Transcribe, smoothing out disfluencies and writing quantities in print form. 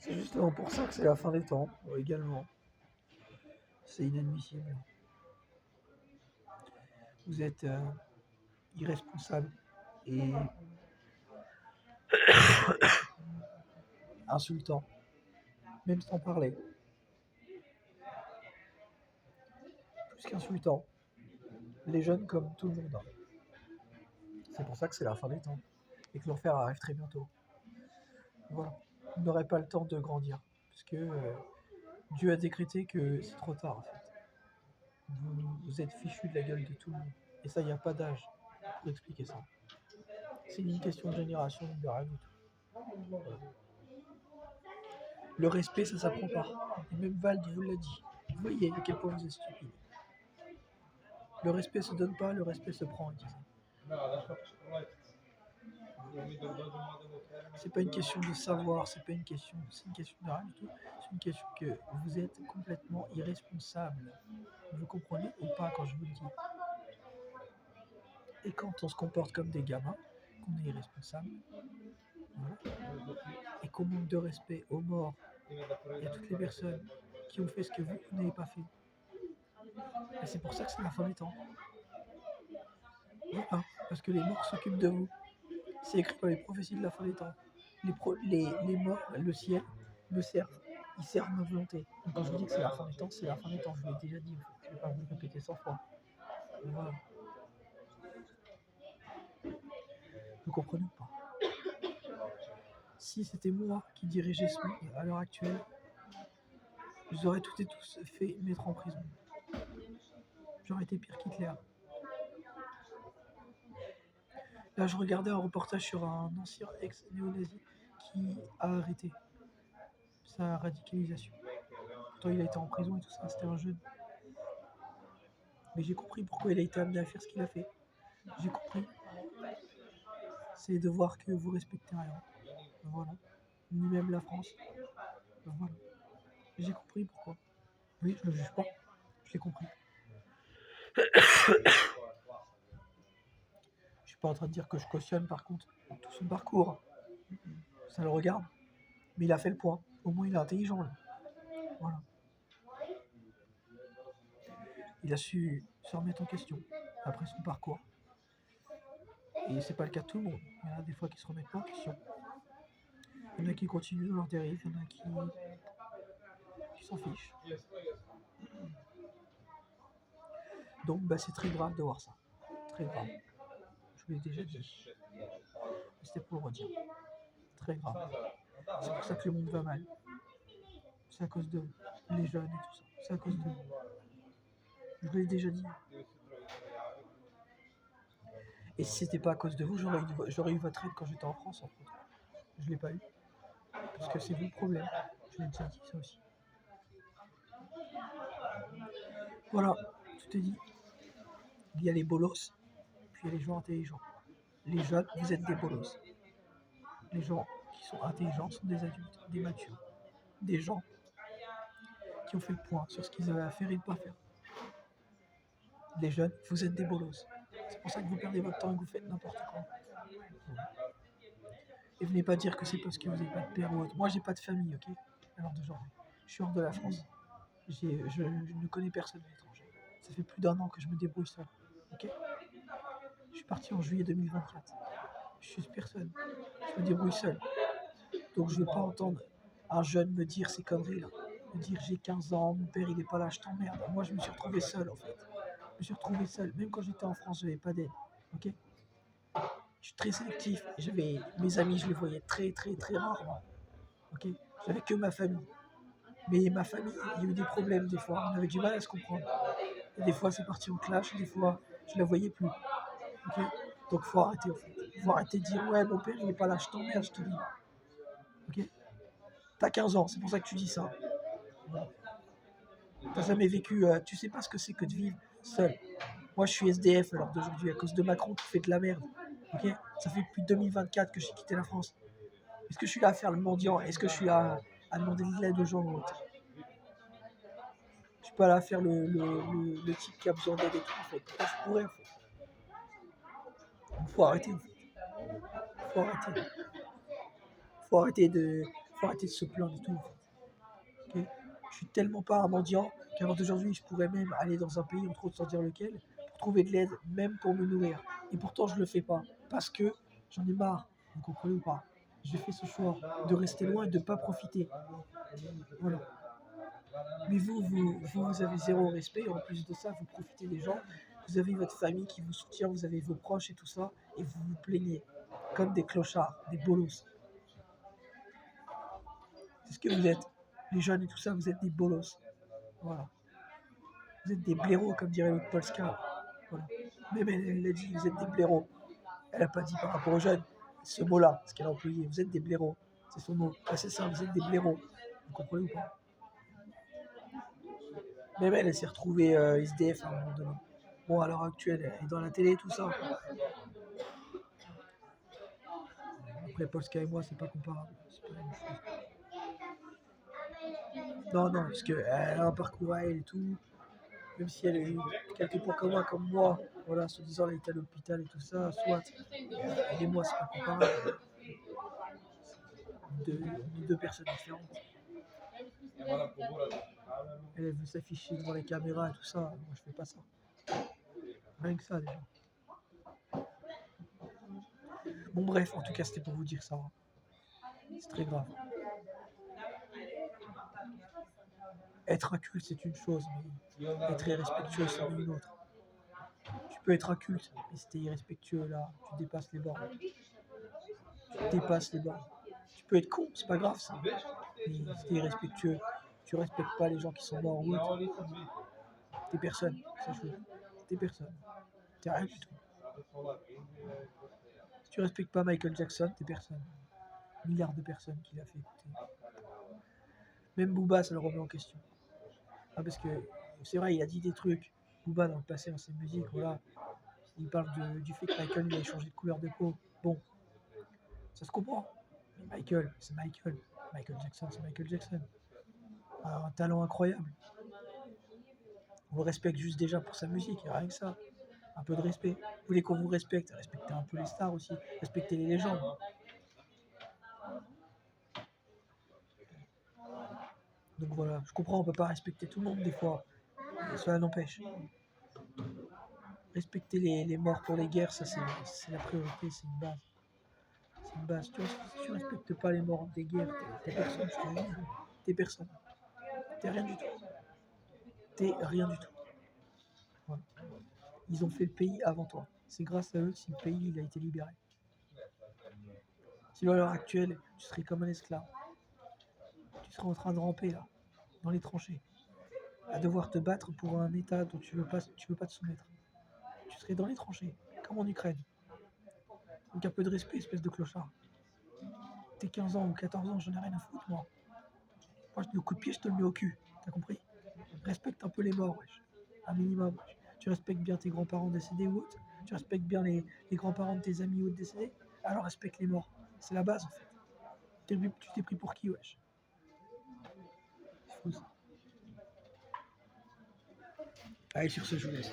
C'est justement pour ça que c'est la fin des temps, également. C'est inadmissible. Vous êtes irresponsable et insultant, même sans parler. Plus qu'insultant. Les jeunes comme tout le monde. C'est pour ça que c'est la fin des temps. Et que l'enfer arrive très bientôt. Voilà. Vous n'aurez pas le temps de grandir. Parce que Dieu a décrété que c'est trop tard en fait. Vous êtes fichu de la gueule de tout le monde. Et ça, il n'y a pas d'âge pour expliquer ça. C'est une question de génération, il n'y a rien du tout. Voilà. Le respect, ça s'apprend pas. Et même Vald vous l'a dit. Vous voyez à quel point vous êtes stupide. Le respect se donne pas, le respect se prend, il disait. C'est pas une question de savoir, c'est une question de rien du tout. C'est une question que vous êtes complètement irresponsable. Vous comprenez ou pas quand je vous le dis? Et quand on se comporte comme des gamins, qu'on est irresponsable, voilà, et qu'on manque de respect aux morts et à toutes les personnes qui ont fait ce que vous n'avez pas fait. Et c'est pour ça que c'est la fin des temps. Voilà, parce que les morts s'occupent de vous. C'est écrit dans les prophéties de la fin des temps. Les morts, le ciel, me servent. Ils servent ma volonté. Donc quand je vous dis que c'est la fin des temps, c'est la fin des temps. Je vous l'ai déjà dit. En fait. Je ne vais pas vous le répéter 100 fois. Voilà. Vous comprenez ou pas? Si c'était moi qui dirigeais ce monde à l'heure actuelle, je vous aurais toutes et tous fait mettre en prison. J'aurais été pire qu'Hitler. Là, je regardais un reportage sur un ancien ex-néo-nazi qui a arrêté sa radicalisation. Pourtant, il a été en prison et tout ça, c'était un jeune. Mais j'ai compris pourquoi il a été amené à faire ce qu'il a fait. J'ai compris. C'est de voir que vous respectez rien. Voilà. Ni même la France. Voilà. J'ai compris pourquoi. Oui, je le juge pas. Je l'ai compris. Je suis pas en train de dire que je cautionne par contre tout son parcours. Ça le regarde. Mais il a fait le point. Au moins il est intelligent là. Voilà. Il a su se remettre en question après son parcours. Et c'est pas le cas de tout le monde. Il y en a des fois qui se remettent pas en question. Il y en a qui continuent dans leur dérive, il y en a qui s'en fichent. Donc bah, c'est très grave de voir ça. Très grave. Je vous l'ai déjà dit. C'était pour le redire. Très grave. C'est pour ça que le monde va mal. C'est à cause de les jeunes et tout ça. C'est à cause de vous. Je vous l'ai déjà dit. Et si c'était pas à cause de vous, j'aurais eu votre aide quand j'étais en France en fait. Je l'ai pas eu. Parce que c'est vous le problème. Je l'ai déjà dit ça aussi. Voilà, tout est dit. Il y a les bolos, puis il y a les gens intelligents. Les jeunes, vous êtes des bolos. Les gens qui sont intelligents sont des adultes, des matures. Des gens qui ont fait le point sur ce qu'ils avaient à faire et ne pas faire. Les jeunes, vous êtes des bolos. C'est pour ça que vous perdez votre temps et que vous faites n'importe quoi. Et venez pas dire que c'est parce que vous n'avez pas de père ou autre. Moi, j'ai pas de famille, ok? Alors d'aujourd'hui, je suis hors de la France. Je ne connais personne à l'étranger. Ça fait plus d'un an que je me débrouille seul, ok? Je suis parti en juillet 2024. Je suis personne. Je me débrouille seul. Donc je ne veux pas entendre un jeune me dire ces conneries là. Me dire j'ai 15 ans, mon père il est pas là, je t'emmerde. Moi je me suis retrouvé seul en fait. Je me suis retrouvé seul. Même quand j'étais en France, j'avais pas d'aide. Ok? Je suis très sélectif. Mes amis, je les voyais très très très rarement. Ok? J'avais que ma famille. Mais ma famille, il y a eu des problèmes des fois. On avait du mal à se comprendre. Et des fois c'est parti en clash, des fois je la voyais plus. Ok? Donc faut arrêter en fait. Faut arrêter de dire ouais mon père il est pas là, je t'emmerde, je te dis. Ok? T'as 15 ans, c'est pour ça que tu dis ça. T'as jamais vécu, tu sais pas ce que c'est que de vivre seul. Moi je suis SDF alors d'aujourd'hui à cause de Macron qui fait de la merde. Ok? Ça fait depuis 2024 que j'ai quitté la France. Est-ce que je suis là à faire le mendiant? Est-ce que je suis là à demander de l'aide aux gens ou autre? Je suis pas là à faire le type qui a besoin d'aide et tout en fait. Pourquoi je pourrais en fait? Faut arrêter en fait. Faut arrêter. Faut arrêter de se plaindre et tout. Ok. Je suis tellement pas un mendiant qu'avant d'aujourd'hui, je pourrais même aller dans un pays, entre autres sans dire lequel, pour trouver de l'aide, même pour me nourrir. Et pourtant, je le fais pas. Parce que j'en ai marre. Vous comprenez ou pas? J'ai fait ce choix de rester loin et de ne pas profiter. Voilà. Mais vous avez zéro respect. En plus de ça, vous profitez des gens. Vous avez votre famille qui vous soutient, vous avez vos proches et tout ça. Et vous vous plaignez. Comme des clochards, des bolos. C'est ce que vous êtes. Les jeunes et tout ça, vous êtes des bolos. Voilà. Vous êtes des blaireaux, comme dirait l'autre Polska. Voilà. Même elle l'a dit, vous êtes des blaireaux. Elle n'a pas dit par rapport aux jeunes ce mot-là, ce qu'elle a employé. Vous êtes des blaireaux. C'est son mot. Ah, c'est ça, vous êtes des blaireaux. Vous comprenez ou pas? Même elle s'est retrouvée SDF à un moment donné. Bon, à l'heure actuelle, elle est dans la télé, tout ça. Après, Polska et moi, c'est pas comparable. C'est pas la même chose. Non, non, parce qu'elle a un parcours à elle et tout. Même si elle a eu quelques points communs comme moi, voilà, se disant elle était à l'hôpital et tout ça, soit. Elle et moi, c'est pas comparable. Deux personnes différentes. Elle veut s'afficher devant les caméras et tout ça. Moi, je fais pas ça. Rien que ça, déjà. Bon, bref, en tout cas, c'était pour vous dire ça. C'est très grave. Être inculte, c'est une chose, mais être irrespectueux, c'en est une autre. Tu peux être inculte, mais si t'es irrespectueux, là, tu dépasses les bornes. Tu dépasses les bornes. Tu peux être con, c'est pas grave ça. Mais si t'es irrespectueux, tu respectes pas les gens qui sont morts en route. T'es personne, c'est chaud. T'es personne. T'es rien du tout. Si tu respectes pas Michael Jackson, t'es personne. Milliards de personnes qui l'a fait écouter. Même Booba, ça le remet en question. Ah, parce que c'est vrai, il a dit des trucs. Booba, dans le passé, dans ses musiques, voilà. Il parle du fait que Michael, il a changé de couleur de peau. Bon, ça se comprend. Mais Michael, c'est Michael. Michael Jackson, c'est Michael Jackson. Un talent incroyable. On le respecte juste déjà pour sa musique, rien que ça. Un peu de respect. Vous voulez qu'on vous respecte? Respectez un peu les stars aussi. Respectez les légendes. Donc voilà, je comprends, on peut pas respecter tout le monde des fois. Mais cela n'empêche. Respecter les morts pour les guerres, ça c'est la priorité, c'est une base. C'est une base. Si tu respectes pas les morts des guerres, t'es personne, je te dis. T'es personne. T'es rien du tout. T'es rien du tout. Voilà. Ils ont fait le pays avant toi. C'est grâce à eux si le pays il a été libéré. Sinon à l'heure actuelle, tu serais comme un esclave. Tu serais en train de ramper là, dans les tranchées, à devoir te battre pour un État dont tu veux pas te soumettre. Tu serais dans les tranchées, comme en Ukraine. Donc un peu de respect, espèce de clochard. T'es 15 ans ou 14 ans, j'en ai rien à foutre, moi. Moi, le coup de pied, je te le mets au cul. T'as compris? Respecte un peu les morts, wesh. Un minimum, wesh. Tu respectes bien tes grands-parents décédés ou autres. Tu respectes bien les grands-parents de tes amis ou autres décédés. Alors respecte les morts. C'est la base, en fait. Tu t'es pris pour qui, wesh? C'est fou, ça. Allez, sur ce, je vous laisse.